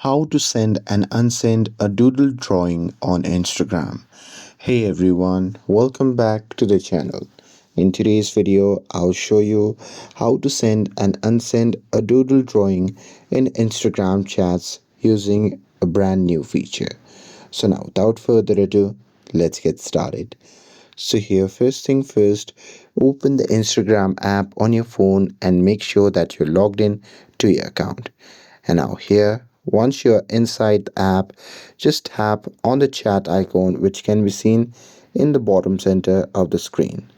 How to send and unsend a doodle drawing on Instagram. Hey everyone, welcome back to the channel. In today's video, I'll show you how to send and unsend a doodle drawing in Instagram chats using a brand new feature. So now, without further ado, let's get started. So here, first thing first, open the Instagram app on your phone and make sure that you're logged in to your account. And now here, once you're inside the app, just tap on the chat icon which can be seen in the bottom center of the screen.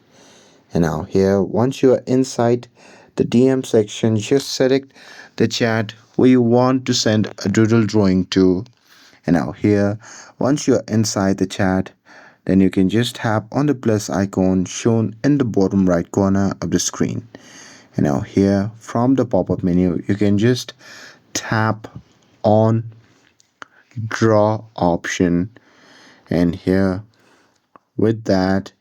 And now here, once you are inside the DM section, just select the chat where you want to send a doodle drawing to. And now here, once you are inside the chat, then you can just tap on the plus icon shown in the bottom right corner of the screen. And now here, from the pop-up menu, you can just tap on draw option, and here with that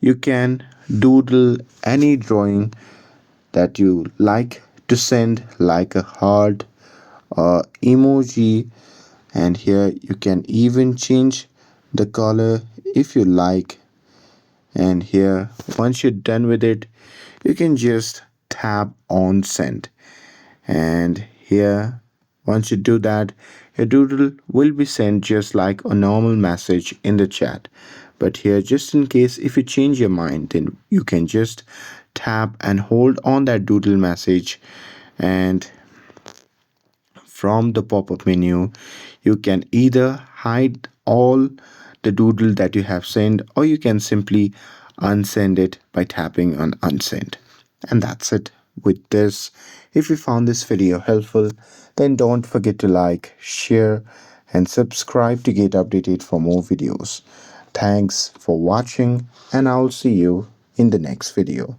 you can doodle any drawing that you like to send, like a heart or emoji. And here you can even change the color if you like. And here, once you're done with it, you can just tap on send. And here, once you do that, your doodle will be sent just like a normal message in the chat. But here, just in case if you change your mind, then you can just tap and hold on that doodle message, and from the pop-up menu you can either hide all the doodle that you have sent, or you can simply unsend it by tapping on unsend. And that's it with this. If you found this video helpful, then don't forget to like, share, and subscribe to get updated for more videos. Thanks for watching, and I'll see you in the next video.